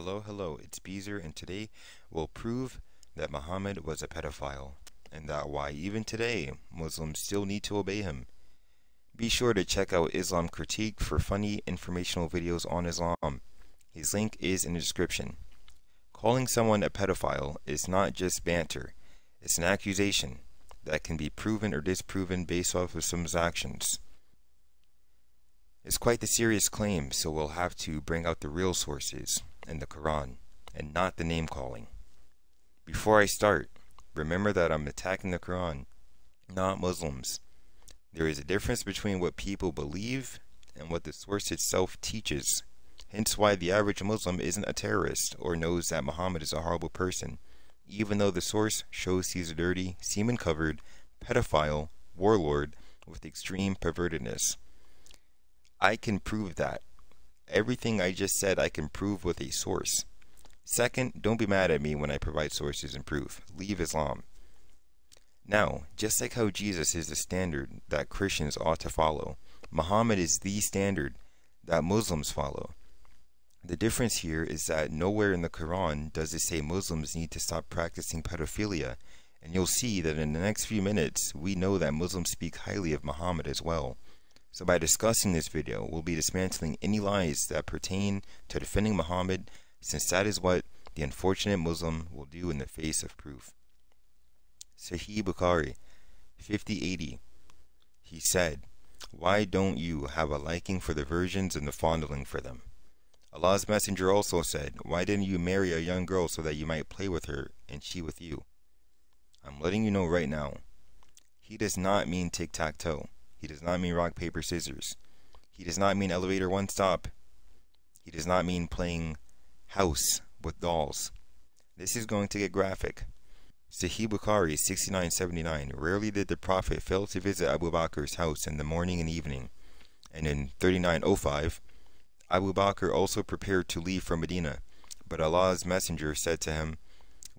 Hello, it's Beezer, and today we'll prove that Muhammad was a pedophile, and that why even today Muslims still need to obey him. Be sure to check out Islam Critique for funny informational videos on Islam. His link is in the description. Calling someone a pedophile is not just banter, it's an accusation that can be proven or disproven based off of someone's actions. It's quite the serious claim, so we'll have to bring out the real sources in the Quran, and not the name calling. Before I start, remember that I'm attacking the Quran, not Muslims. There is a difference between what people believe and what the source itself teaches, hence why the average Muslim isn't a terrorist or knows that Muhammad is a horrible person, even though the source shows he's a dirty, semen-covered, pedophile, warlord with extreme pervertedness. I can prove that. Everything I just said I can prove with a source. Second, don't be mad at me when I provide sources and proof. Leave Islam. Now, just like how Jesus is the standard that Christians ought to follow, Muhammad is the standard that Muslims follow. The difference here is that nowhere in the Quran does it say Muslims need to stop practicing pedophilia, and you'll see that in the next few minutes we know that Muslims speak highly of Muhammad as well. So by discussing this video, we'll be dismantling any lies that pertain to defending Muhammad, since that is what the unfortunate Muslim will do in the face of proof. Sahih Bukhari 5080. He said, "Why don't you have a liking for the virgins and the fondling for them?" Allah's Messenger also said, "Why didn't you marry a young girl so that you might play with her and she with you?" I'm letting you know right now, he does not mean tic-tac-toe. He does not mean rock, paper, scissors. He does not mean elevator one stop. He does not mean playing house with dolls. This is going to get graphic. Sahih Bukhari 6979. Rarely did the Prophet fail to visit Abu Bakr's house in the morning and evening. And in 3905, Abu Bakr also prepared to leave for Medina. But Allah's Messenger said to him,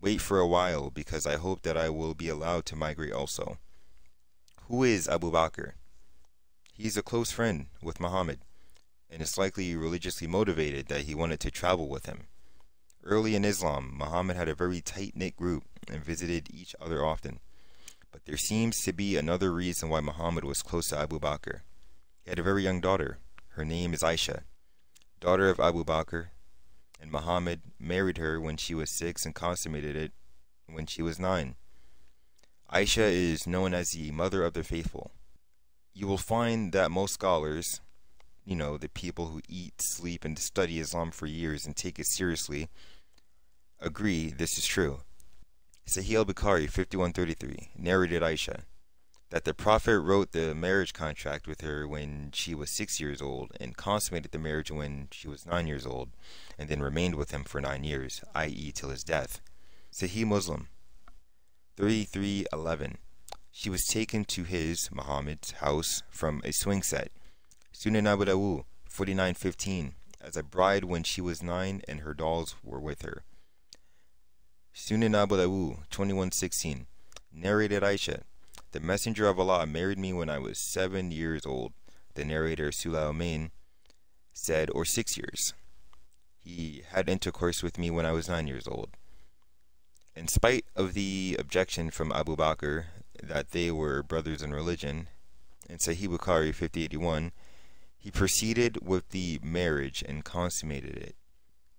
"Wait for a while, because I hope that I will be allowed to migrate also." Who is Abu Bakr? He's a close friend with Muhammad, and it's likely religiously motivated that he wanted to travel with him. Early in Islam, Muhammad had a very tight-knit group and visited each other often. But there seems to be another reason why Muhammad was close to Abu Bakr. He had a very young daughter. Her name is Aisha, daughter of Abu Bakr, and Muhammad married her when she was 6 and consummated it when she was 9. Aisha is known as the mother of the faithful. You will find that most scholars, the people who eat, sleep, and study Islam for years and take it seriously, agree this is true. Sahih al-Bukhari 5133 narrated Aisha that the Prophet wrote the marriage contract with her when she was 6 years old and consummated the marriage when she was 9 years old, and then remained with him for 9 years, i.e. till his death. Sahih Muslim 3311. She was taken to his, Muhammad's, house from a swing set. Sunan Abu Dawud 4915, as a bride when she was 9 and her dolls were with her. Sunan Abu Dawud 2116, narrated Aisha, "The Messenger of Allah married me when I was 7 years old." The narrator Sulaiman said, or 6 years. He had intercourse with me when I was 9 years old. In spite of the objection from Abu Bakr that they were brothers in religion, in Sahih Bukhari 5081, he proceeded with the marriage and consummated it.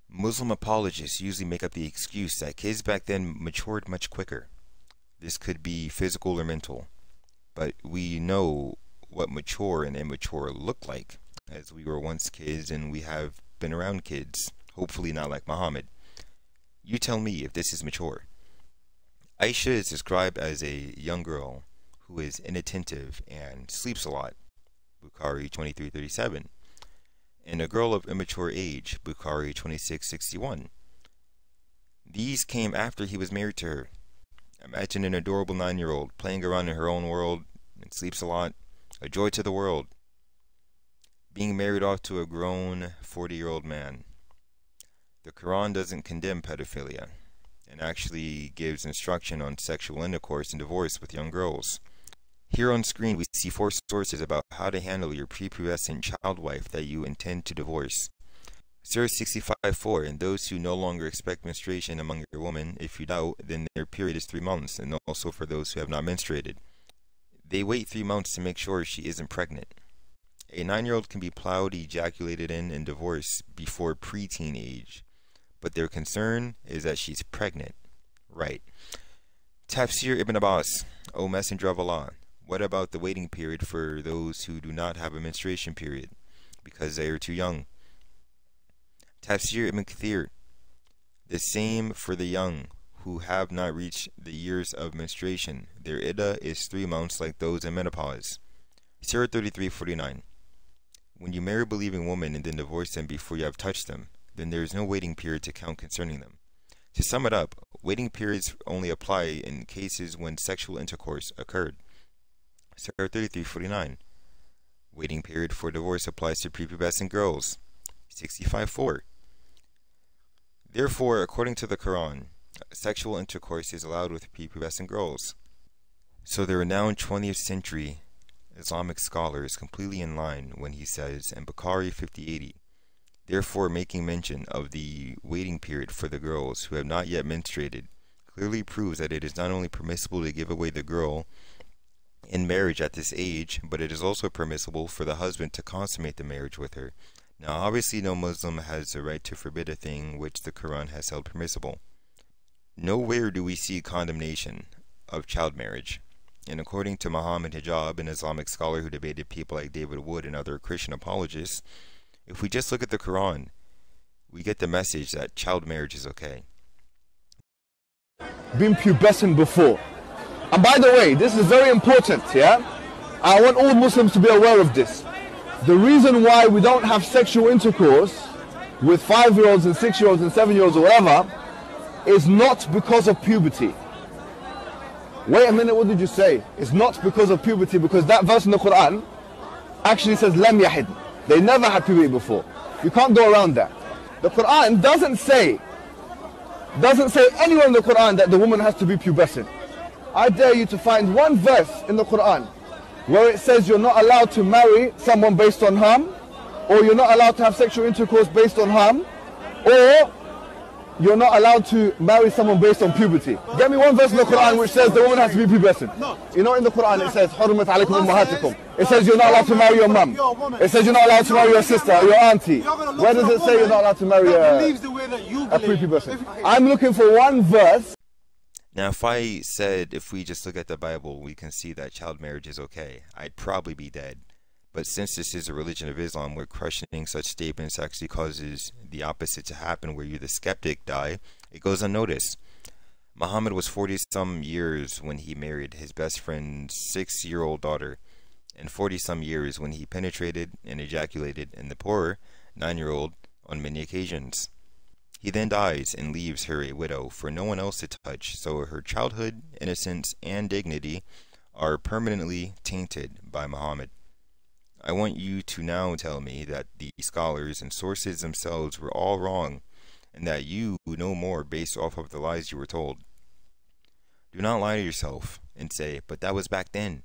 Muslim apologists usually make up the excuse that kids back then matured much quicker. This could be physical or mental, but we know what mature and immature look like, as we were once kids and we have been around kids, hopefully not like Muhammad. You tell me if this is mature. Aisha is described as a young girl who is inattentive and sleeps a lot, Bukhari 2337, and a girl of immature age, Bukhari 2661. These came after he was married to her. Imagine an adorable 9-year-old playing around in her own world and sleeps a lot, a joy to the world, being married off to a grown 40-year-old man. The Quran doesn't condemn pedophilia, and actually gives instruction on sexual intercourse and divorce with young girls. Here on screen we see 4 sources about how to handle your prepubescent child wife that you intend to divorce. Surah 65:4, and those who no longer expect menstruation among your women, if you doubt, then their period is 3 months, and also for those who have not menstruated. They wait 3 months to make sure she isn't pregnant. A 9-year-old can be plowed, ejaculated in, and divorced before preteen age, but their concern is that she's pregnant. Right. Tafsir Ibn Abbas, O Messenger of Allah, what about the waiting period for those who do not have a menstruation period, because they are too young? Tafsir Ibn Kathir, the same for the young who have not reached the years of menstruation. Their iddah is 3 months like those in menopause. Surah 33:49. When you marry a believing woman and then divorce them before you have touched them, then there is no waiting period to count concerning them. To sum it up, waiting periods only apply in cases when sexual intercourse occurred. Surah 33:49. Waiting period for divorce applies to prepubescent girls. 65:4. Therefore, according to the Quran, sexual intercourse is allowed with prepubescent girls. So the renowned 20th century Islamic scholar is completely in line when he says in Bukhari 5080, therefore making mention of the waiting period for the girls who have not yet menstruated clearly proves that it is not only permissible to give away the girl in marriage at this age, but it is also permissible for the husband to consummate the marriage with her. Now obviously no Muslim has the right to forbid a thing which the Quran has held permissible. Nowhere do we see condemnation of child marriage. And according to Muhammad Hijab, an Islamic scholar who debated people like David Wood and other Christian apologists, if we just look at the Quran, we get the message that child marriage is okay. Been pubescent before. And by the way, this is very important, yeah? I want all Muslims to be aware of this. The reason why we don't have sexual intercourse with 5-year-olds and 6-year-olds and 7-year-olds or whatever is not because of puberty. Wait a minute, what did you say? It's not because of puberty, because that verse in the Quran actually says lam yahid. They never had puberty before. You can't go around that. The Quran doesn't say anywhere in the Quran that the woman has to be pubescent. I dare you to find one verse in the Quran where it says you're not allowed to marry someone based on harm, or you're not allowed to have sexual intercourse based on harm, or you're not allowed to marry someone based on puberty. Get me one verse in the Quran which says the woman has to be pubescent. You know, in the Quran it says حُرِّمَتْ عَلَيْكُمْ أُمَّهَاتُكُمْ. It says you're not allowed to marry your mum. It says you're not allowed to marry your sister or your auntie. Where does it say you're not allowed to marry a prepubescent? I'm looking for one verse. Now if we just look at the Bible, we can see that child marriage is okay, I'd probably be dead. But since this is a religion of Islam where questioning such statements actually causes the opposite to happen, where you the skeptic die, it goes unnoticed. Muhammad was 40-some years when he married his best friend's 6-year-old daughter, and 40-some years when he penetrated and ejaculated in the poorer 9-year-old on many occasions. He then dies and leaves her a widow for no one else to touch, so her childhood, innocence, and dignity are permanently tainted by Muhammad. I want you to now tell me that the scholars and sources themselves were all wrong, and that you know more based off of the lies you were told. Do not lie to yourself and say, but that was back then,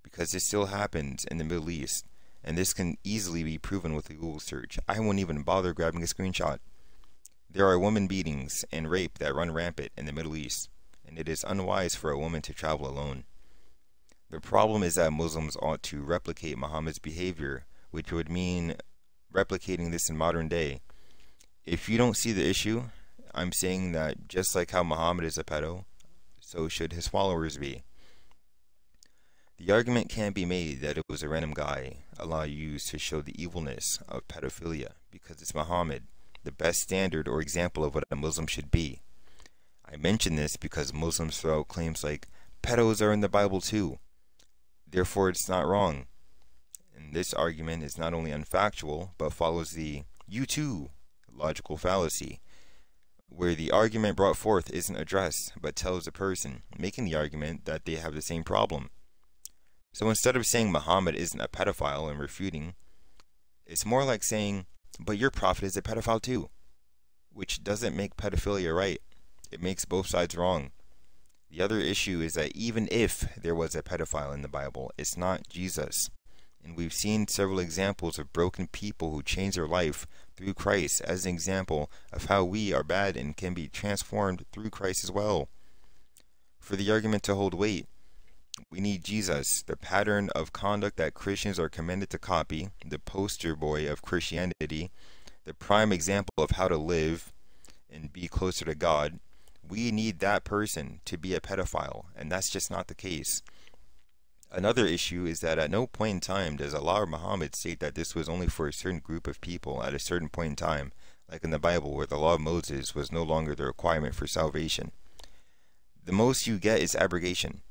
because this still happens in the Middle East, and this can easily be proven with a Google search. I won't even bother grabbing a screenshot. There are women beatings and rape that run rampant in the Middle East, and it is unwise for a woman to travel alone. The problem is that Muslims ought to replicate Muhammad's behavior, which would mean replicating this in modern day. If you don't see the issue, I'm saying that just like how Muhammad is a pedo, so should his followers be. The argument can't be made that it was a random guy Allah used to show the evilness of pedophilia, because it's Muhammad, the best standard or example of what a Muslim should be. I mention this because Muslims throw out claims like, pedos are in the Bible too, therefore it's not wrong. And this argument is not only unfactual, but follows the you too logical fallacy, where the argument brought forth isn't addressed, but tells the person making the argument that they have the same problem. So instead of saying Muhammad isn't a pedophile and refuting, it's more like saying, but your prophet is a pedophile too, which doesn't make pedophilia right. It makes both sides wrong. The other issue is that even if there was a pedophile in the Bible, it's not Jesus. And we've seen several examples of broken people who changed their life through Christ as an example of how we are bad and can be transformed through Christ as well. For the argument to hold weight, we need Jesus, the pattern of conduct that Christians are commanded to copy, the poster boy of Christianity, the prime example of how to live and be closer to God. We need that person to be a pedophile, and that's just not the case. Another issue is that at no point in time does Allah or Muhammad state that this was only for a certain group of people at a certain point in time, like in the Bible where the law of Moses was no longer the requirement for salvation. The most you get is abrogation,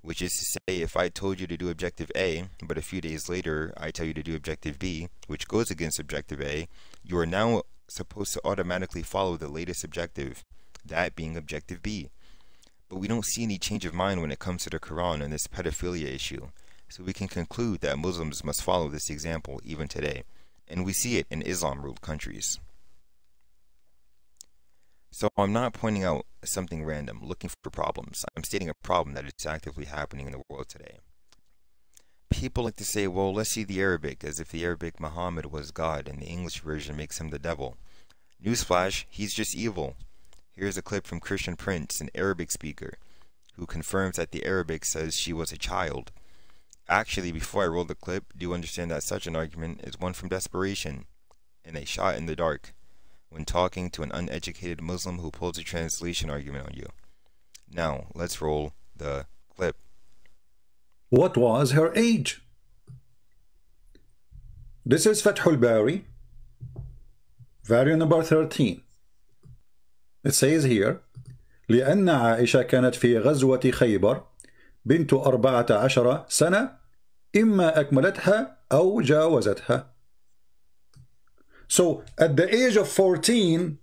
which is to say, if I told you to do objective A, but a few days later I tell you to do objective B, which goes against objective A, you are now supposed to automatically follow the latest objective, that being objective B. But we don't see any change of mind when it comes to the Quran and this pedophilia issue, so we can conclude that Muslims must follow this example even today, and we see it in Islam-ruled countries. So I'm not pointing out something random, looking for problems. I'm stating a problem that is actively happening in the world today. People like to say, well, let's see the Arabic, as if the Arabic Muhammad was God and the English version makes him the devil. Newsflash, he's just evil. Here's a clip from Christian Prince, an Arabic speaker, who confirms that the Arabic says she was a child. Actually, before I roll the clip, do understand that such an argument is one from desperation and a shot in the dark when talking to an uneducated Muslim who pulls a translation argument on you. Now, let's roll the clip. What was her age? This is Fathul Bari, value number 13. It says here, لأن عائشة كانت في غزوة خيبر بنت 14 سنة إما أكملتها أو جاوزتها. So at the age of 14,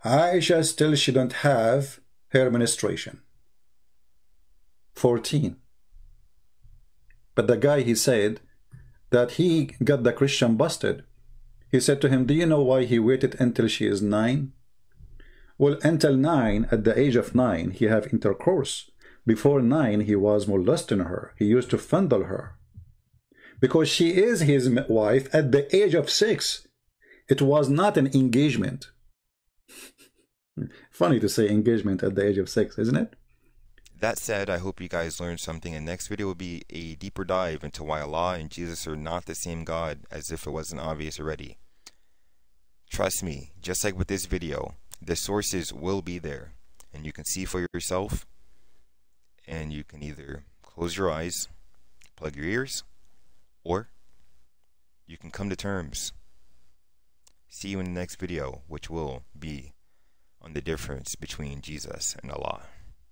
Aisha still shouldn't have her menstruation. 14. But the guy, he said that he got the Christian busted. He said to him, do you know why he waited until she is 9? Well, until 9, at the age of 9, he have intercourse. Before 9, he was molesting her. He used to fondle her. Because she is his wife at the age of 6. It was not an engagement. Funny to say engagement at the age of 6, isn't it? That said, I hope you guys learned something, and next video will be a deeper dive into why Allah and Jesus are not the same God, as if it wasn't obvious already. Trust me, just like with this video, the sources will be there, and you can see for yourself, and you can either close your eyes, plug your ears, or you can come to terms. See you in the next video, which will be on the difference between Jesus and Allah.